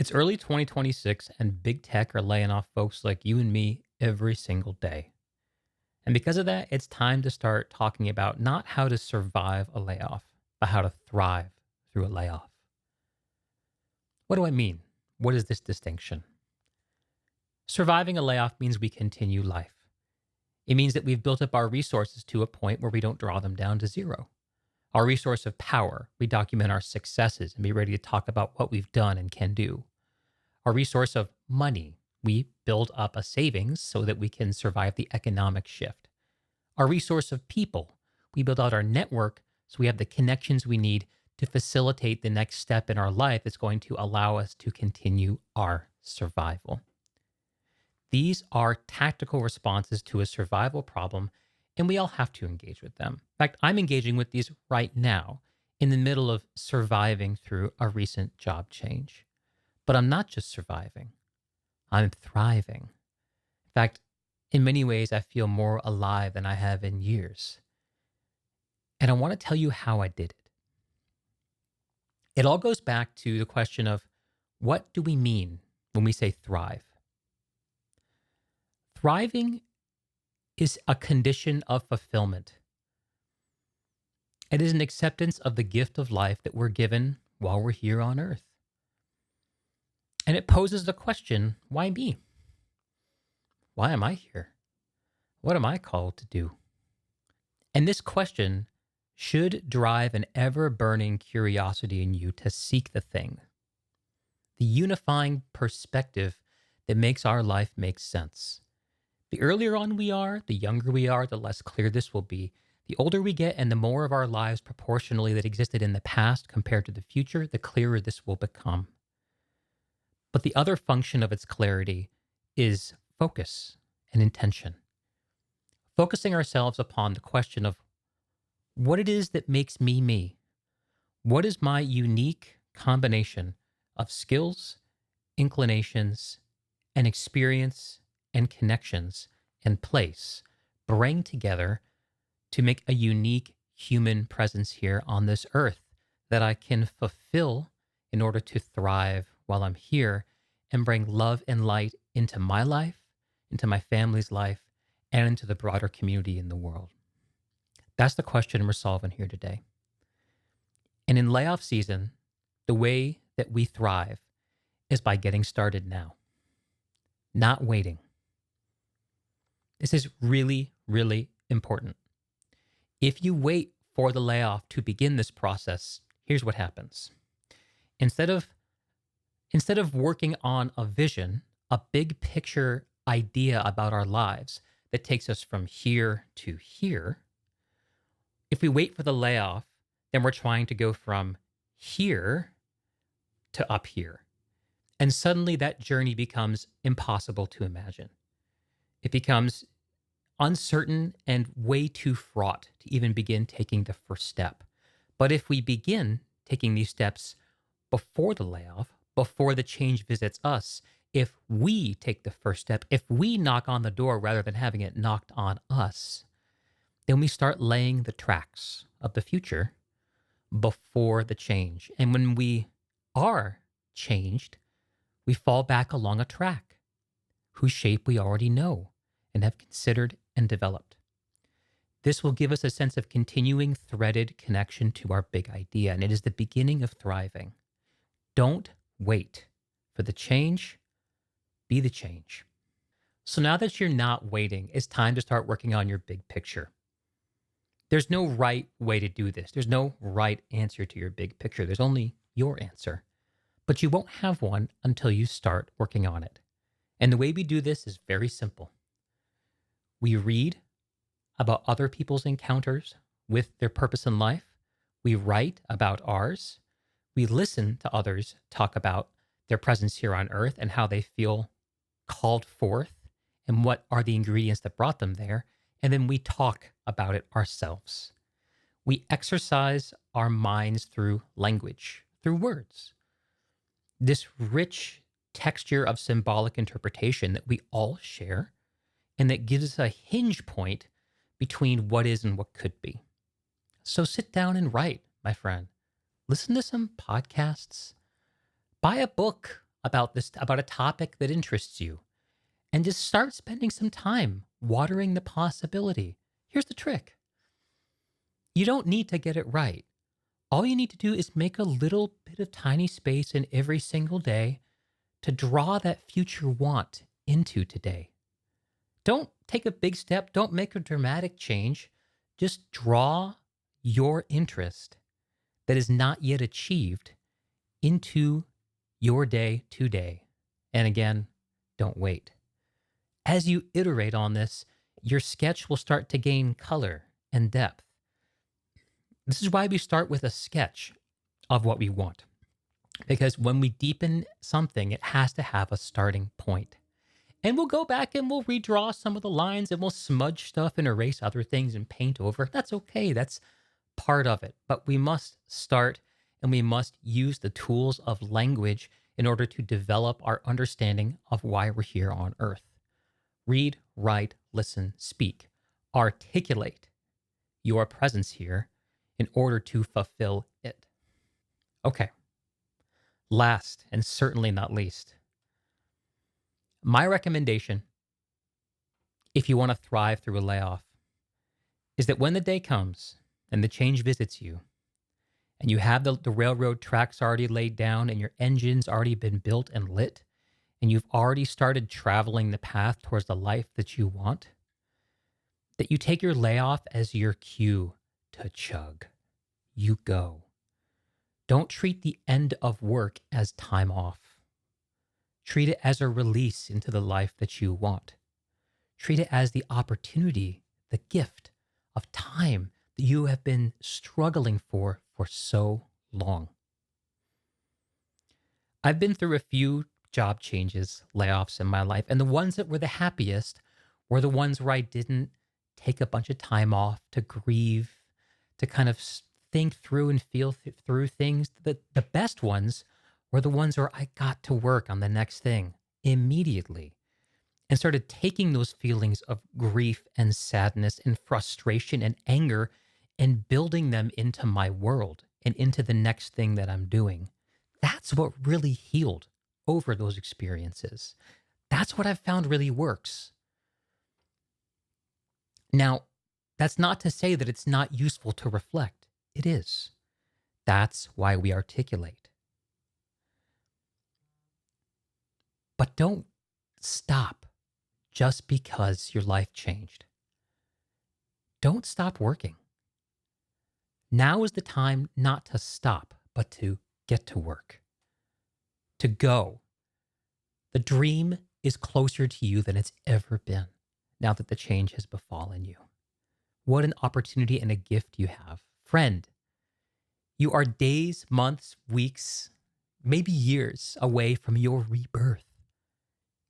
It's early 2026 and big tech are laying off folks like you and me every single day. And because of that, it's time to start talking about not how to survive a layoff, but how to thrive through a layoff. What do I mean? What is this distinction? Surviving a layoff means we continue life. It means that we've built up our resources to a point where we don't draw them down to zero. Our resource of power, we document our successes and be ready to talk about what we've done and can do. Our resource of money, we build up a savings so that we can survive the economic shift. Our resource of people, we build out our network so we have the connections we need to facilitate the next step in our life that's going to allow us to continue our survival. These are tactical responses to a survival problem, and we all have to engage with them. In fact, I'm engaging with these right now in the middle of surviving through a recent job change. But I'm not just surviving, I'm thriving. In fact, in many ways, I feel more alive than I have in years. And I want to tell you how I did it. It all goes back to the question of what do we mean when we say thrive? Thriving is a condition of fulfillment. It is an acceptance of the gift of life that we're given while we're here on earth. And it poses the question, why me? Why am I here? What am I called to do? And this question should drive an ever burning curiosity in you to seek the thing, the unifying perspective that makes our life make sense. The earlier on we are, the younger we are, the less clear this will be. The older we get and the more of our lives proportionally that existed in the past compared to the future, the clearer this will become. But the other function of its clarity is focus and intention. Focusing ourselves upon the question of what it is that makes me me. What is my unique combination of skills, inclinations, and experience and connections and place bring together to make a unique human presence here on this earth that I can fulfill in order to thrive while I'm here and bring love and light into my life, into my family's life, and into the broader community in the world? That's the question we're solving here today. And in layoff season, the way that we thrive is by getting started now, not waiting. This is really, really important. If you wait for the layoff to begin this process, here's what happens. Instead of working on a vision, a big picture idea about our lives that takes us from here to here, if we wait for the layoff, then we're trying to go from here to up here. And suddenly that journey becomes impossible to imagine. It becomes uncertain and way too fraught to even begin taking the first step. But if we begin taking these steps before the layoff, before the change visits us, if we take the first step, if we knock on the door rather than having it knocked on us, then we start laying the tracks of the future before the change. And when we are changed, we fall back along a track whose shape we already know and have considered and developed. This will give us a sense of continuing threaded connection to our big idea, and it is the beginning of thriving. Don't wait for the change, be the change. So now that you're not waiting, it's time to start working on your big picture. There's no right way to do this. There's no right answer to your big picture. There's only your answer. But you won't have one until you start working on it. And the way we do this is very simple. We read about other people's encounters with their purpose in life. We write about ours. We listen to others talk about their presence here on earth and how they feel called forth and what are the ingredients that brought them there. And then we talk about it ourselves. We exercise our minds through language, through words. This rich texture of symbolic interpretation that we all share and that gives us a hinge point between what is and what could be. So sit down and write, my friend. Listen to some podcasts. Buy a book about a topic that interests you, and just start spending some time watering the possibility. Here's the trick. You don't need to get it right. All you need to do is make a little bit of tiny space in every single day to draw that future want into today. Don't take a big step, don't make a dramatic change. Just draw your interest that is not yet achieved into your day today. And again, don't wait. As you iterate on this, your sketch will start to gain color and depth. This is why we start with a sketch of what we want. Because when we deepen something, it has to have a starting point. And we'll go back and we'll redraw some of the lines and we'll smudge stuff and erase other things and paint over. That's okay. That's part of it. But we must start and we must use the tools of language in order to develop our understanding of why we're here on earth. Read, write, listen, speak. Articulate your presence here in order to fulfill it. Okay. Last and certainly not least, my recommendation, if you want to thrive through a layoff, is that when the day comes and the change visits you, and you have the railroad tracks already laid down and your engine's already been built and lit, and you've already started traveling the path towards the life that you want, that you take your layoff as your cue to chug. You go. Don't treat the end of work as time off. Treat it as a release into the life that you want. Treat it as the opportunity, the gift of time that you have been struggling for so long. I've been through a few job changes, layoffs in my life, and the ones that were the happiest were the ones where I didn't take a bunch of time off to grieve, to kind of think through and feel through things. The best ones were the ones where I got to work on the next thing immediately and started taking those feelings of grief and sadness and frustration and anger and building them into my world and into the next thing that I'm doing. That's what really healed over those experiences. That's what I've found really works. Now, that's not to say that it's not useful to reflect. It is. That's why we articulate. But don't stop just because your life changed. Don't stop working. Now is the time not to stop, but to get to work, to go. The dream is closer to you than it's ever been now that the change has befallen you. What an opportunity and a gift you have. Friend, you are days, months, weeks, maybe years away from your rebirth.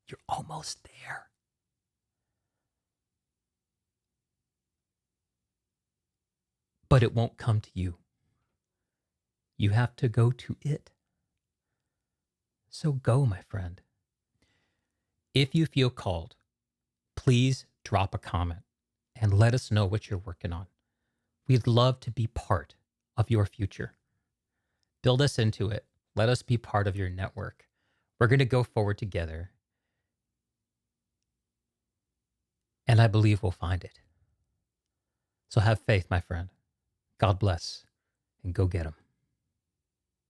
You're almost there. But it won't come to you. You have to go to it. So go, my friend. If you feel called, please drop a comment and let us know what you're working on. We'd love to be part of your future. Build us into it. Let us be part of your network. We're going to go forward together. And I believe we'll find it. So have faith, my friend. God bless, and go get 'em.